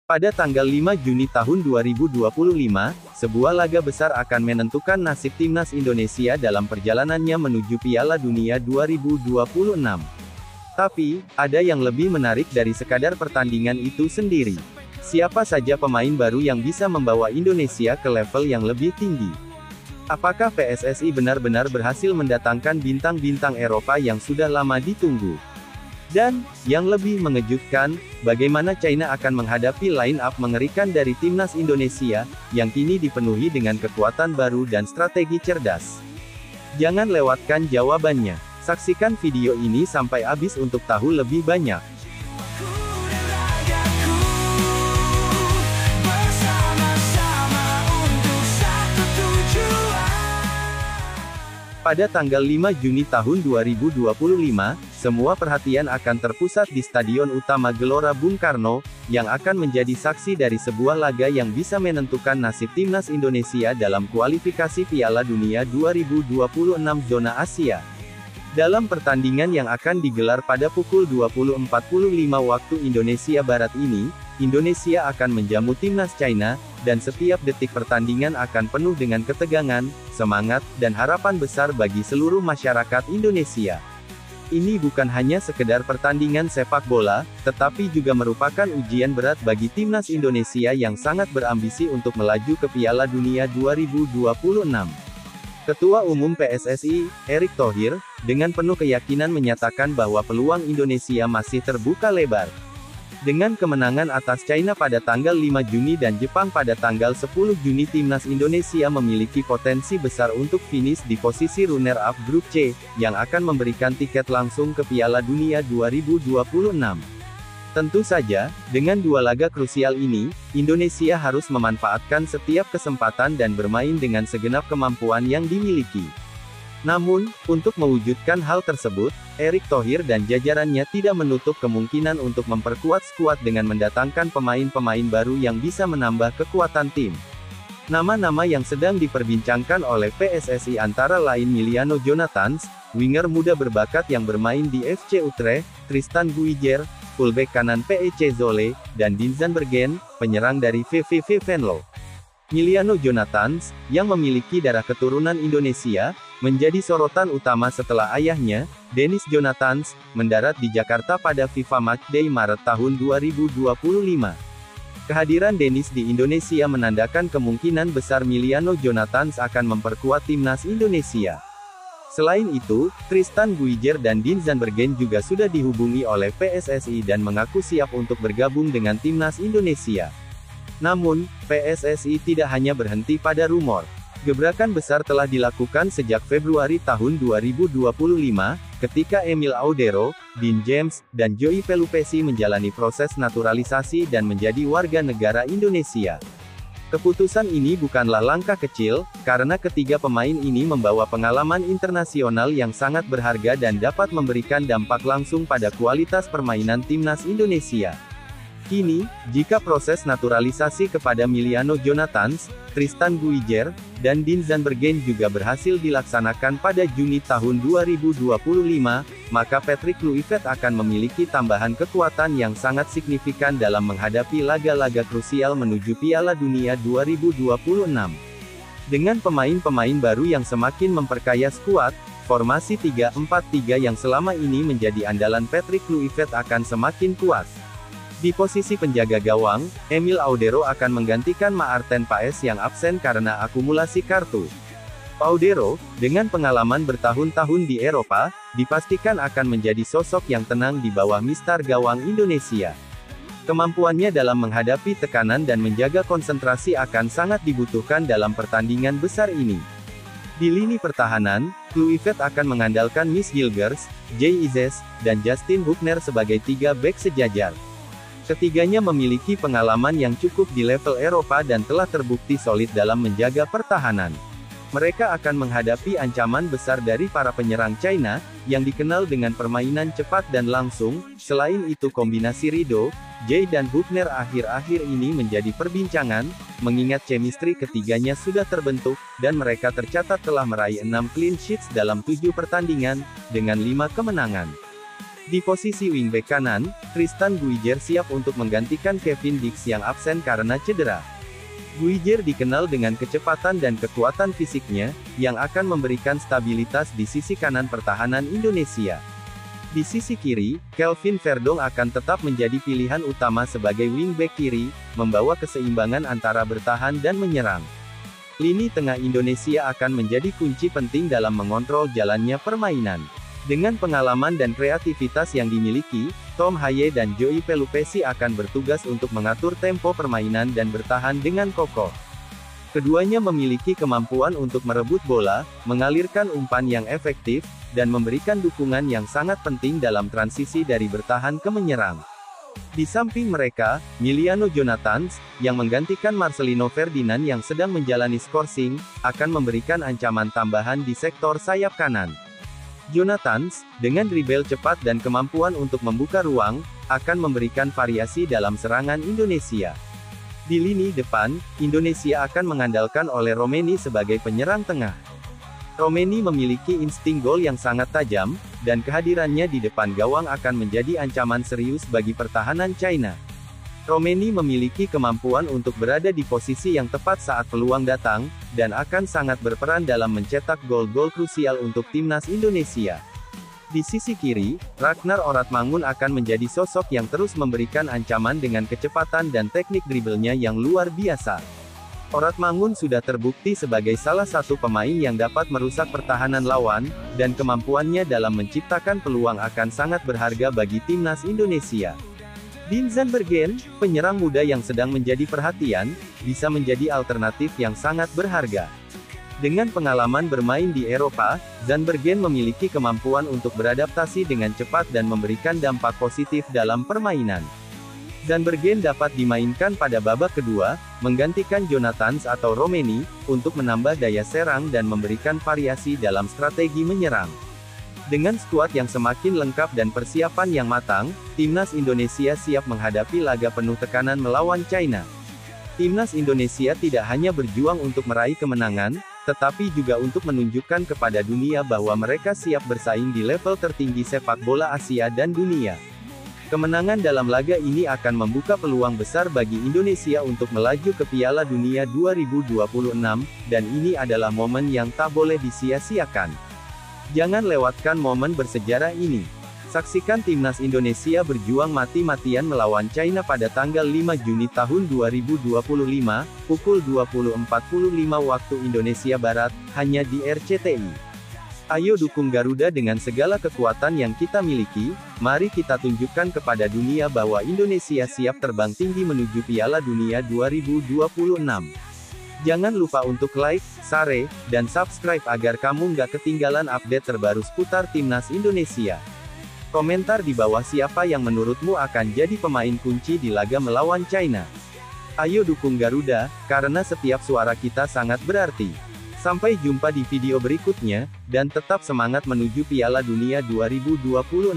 Pada tanggal 5 Juni tahun 2025, sebuah laga besar akan menentukan nasib timnas Indonesia dalam perjalanannya menuju Piala Dunia 2026. Tapi, ada yang lebih menarik dari sekadar pertandingan itu sendiri. Siapa saja pemain baru yang bisa membawa Indonesia ke level yang lebih tinggi? Apakah PSSI benar-benar berhasil mendatangkan bintang-bintang Eropa yang sudah lama ditunggu? Dan, yang lebih mengejutkan, bagaimana China akan menghadapi line-up mengerikan dari timnas Indonesia, yang kini dipenuhi dengan kekuatan baru dan strategi cerdas? Jangan lewatkan jawabannya. Saksikan video ini sampai habis untuk tahu lebih banyak. Pada tanggal 5 Juni tahun 2025, semua perhatian akan terpusat di Stadion Utama Gelora Bung Karno, yang akan menjadi saksi dari sebuah laga yang bisa menentukan nasib timnas Indonesia dalam kualifikasi Piala Dunia 2026 zona Asia. Dalam pertandingan yang akan digelar pada pukul 20.45 waktu Indonesia Barat ini, Indonesia akan menjamu timnas China, dan setiap detik pertandingan akan penuh dengan ketegangan, semangat, dan harapan besar bagi seluruh masyarakat Indonesia. Ini bukan hanya sekedar pertandingan sepak bola, tetapi juga merupakan ujian berat bagi timnas Indonesia yang sangat berambisi untuk melaju ke Piala Dunia 2026. Ketua Umum PSSI, Erick Thohir, dengan penuh keyakinan menyatakan bahwa peluang Indonesia masih terbuka lebar. Dengan kemenangan atas China pada tanggal 5 Juni dan Jepang pada tanggal 10 Juni, timnas Indonesia memiliki potensi besar untuk finish di posisi runner-up grup C, yang akan memberikan tiket langsung ke Piala Dunia 2026. Tentu saja, dengan dua laga krusial ini, Indonesia harus memanfaatkan setiap kesempatan dan bermain dengan segenap kemampuan yang dimiliki. Namun, untuk mewujudkan hal tersebut, Erick Thohir dan jajarannya tidak menutup kemungkinan untuk memperkuat skuad dengan mendatangkan pemain-pemain baru yang bisa menambah kekuatan tim. Nama-nama yang sedang diperbincangkan oleh PSSI antara lain Emiliano Jonathans, winger muda berbakat yang bermain di FC Utrecht, Tristan Guijer, fullback kanan PEC Zwolle, dan Dinzan Berghen, penyerang dari VVV Venlo. Emiliano Jonathans, yang memiliki darah keturunan Indonesia, menjadi sorotan utama setelah ayahnya, Dennis Jonathans, mendarat di Jakarta pada FIFA Matchday Maret tahun 2025. Kehadiran Dennis di Indonesia menandakan kemungkinan besar Emiliano Jonathans akan memperkuat timnas Indonesia. Selain itu, Tristan Guijer dan Dinzan Berghen juga sudah dihubungi oleh PSSI dan mengaku siap untuk bergabung dengan timnas Indonesia. Namun, PSSI tidak hanya berhenti pada rumor. Gebrakan besar telah dilakukan sejak Februari tahun 2025, ketika Emil Audero, Dean James, dan Joey Pelupesi menjalani proses naturalisasi dan menjadi warga negara Indonesia. Keputusan ini bukanlah langkah kecil, karena ketiga pemain ini membawa pengalaman internasional yang sangat berharga dan dapat memberikan dampak langsung pada kualitas permainan timnas Indonesia. Kini, jika proses naturalisasi kepada Emiliano Jonathans, Tristan Guijer, dan Dinzan Berghen juga berhasil dilaksanakan pada Juni tahun 2025, maka Patrick Kluivert akan memiliki tambahan kekuatan yang sangat signifikan dalam menghadapi laga-laga krusial menuju Piala Dunia 2026. Dengan pemain-pemain baru yang semakin memperkaya skuad, formasi 3-4-3 yang selama ini menjadi andalan Patrick Kluivert akan semakin kuat. Di posisi penjaga gawang, Emil Audero akan menggantikan Maarten Paes yang absen karena akumulasi kartu. Audero, dengan pengalaman bertahun-tahun di Eropa, dipastikan akan menjadi sosok yang tenang di bawah mistar gawang Indonesia. Kemampuannya dalam menghadapi tekanan dan menjaga konsentrasi akan sangat dibutuhkan dalam pertandingan besar ini. Di lini pertahanan, Kluivert akan mengandalkan Miss Gilgers, Jay Izes, dan Justin Hubner sebagai tiga bek sejajar. Ketiganya memiliki pengalaman yang cukup di level Eropa dan telah terbukti solid dalam menjaga pertahanan. Mereka akan menghadapi ancaman besar dari para penyerang China, yang dikenal dengan permainan cepat dan langsung. Selain itu, kombinasi Rido, Jay dan Hubner akhir-akhir ini menjadi perbincangan, mengingat chemistry ketiganya sudah terbentuk, dan mereka tercatat telah meraih 6 clean sheets dalam 7 pertandingan, dengan 5 kemenangan. Di posisi wingback kanan, Tristan Guijer siap untuk menggantikan Kevin Dix yang absen karena cedera. Guijer dikenal dengan kecepatan dan kekuatan fisiknya, yang akan memberikan stabilitas di sisi kanan pertahanan Indonesia. Di sisi kiri, Kelvin Verdong akan tetap menjadi pilihan utama sebagai wingback kiri, membawa keseimbangan antara bertahan dan menyerang. Lini tengah Indonesia akan menjadi kunci penting dalam mengontrol jalannya permainan. Dengan pengalaman dan kreativitas yang dimiliki, Tom Haye dan Joey Pelupesi akan bertugas untuk mengatur tempo permainan dan bertahan dengan kokoh. Keduanya memiliki kemampuan untuk merebut bola, mengalirkan umpan yang efektif, dan memberikan dukungan yang sangat penting dalam transisi dari bertahan ke menyerang. Di samping mereka, Miliano Jonathans, yang menggantikan Marcelino Ferdinand yang sedang menjalani skorsing, akan memberikan ancaman tambahan di sektor sayap kanan. Jonathans, dengan dribble cepat dan kemampuan untuk membuka ruang, akan memberikan variasi dalam serangan Indonesia. Di lini depan, Indonesia akan mengandalkan oleh Romeni sebagai penyerang tengah. Romeni memiliki insting gol yang sangat tajam, dan kehadirannya di depan gawang akan menjadi ancaman serius bagi pertahanan China. Romeni memiliki kemampuan untuk berada di posisi yang tepat saat peluang datang, dan akan sangat berperan dalam mencetak gol-gol krusial untuk timnas Indonesia. Di sisi kiri, Ragnar Oratmangun akan menjadi sosok yang terus memberikan ancaman dengan kecepatan dan teknik dribblenya yang luar biasa. Oratmangun sudah terbukti sebagai salah satu pemain yang dapat merusak pertahanan lawan, dan kemampuannya dalam menciptakan peluang akan sangat berharga bagi timnas Indonesia. Dean Zandbergen, penyerang muda yang sedang menjadi perhatian, bisa menjadi alternatif yang sangat berharga. Dengan pengalaman bermain di Eropa, Zandbergen memiliki kemampuan untuk beradaptasi dengan cepat dan memberikan dampak positif dalam permainan. Zandbergen dapat dimainkan pada babak kedua, menggantikan Jonathans atau Romeni, untuk menambah daya serang dan memberikan variasi dalam strategi menyerang. Dengan skuad yang semakin lengkap dan persiapan yang matang, timnas Indonesia siap menghadapi laga penuh tekanan melawan China. Timnas Indonesia tidak hanya berjuang untuk meraih kemenangan, tetapi juga untuk menunjukkan kepada dunia bahwa mereka siap bersaing di level tertinggi sepak bola Asia dan dunia. Kemenangan dalam laga ini akan membuka peluang besar bagi Indonesia untuk melaju ke Piala Dunia 2026, dan ini adalah momen yang tak boleh disia-siakan. Jangan lewatkan momen bersejarah ini. Saksikan timnas Indonesia berjuang mati-matian melawan China pada tanggal 5 Juni tahun 2025, pukul 20.45 waktu Indonesia Barat, hanya di RCTI. Ayo dukung Garuda dengan segala kekuatan yang kita miliki, mari kita tunjukkan kepada dunia bahwa Indonesia siap terbang tinggi menuju Piala Dunia 2026. Jangan lupa untuk like, share, dan subscribe agar kamu nggak ketinggalan update terbaru seputar timnas Indonesia. Komentar di bawah siapa yang menurutmu akan jadi pemain kunci di laga melawan China. Ayo dukung Garuda, karena setiap suara kita sangat berarti. Sampai jumpa di video berikutnya, dan tetap semangat menuju Piala Dunia 2026.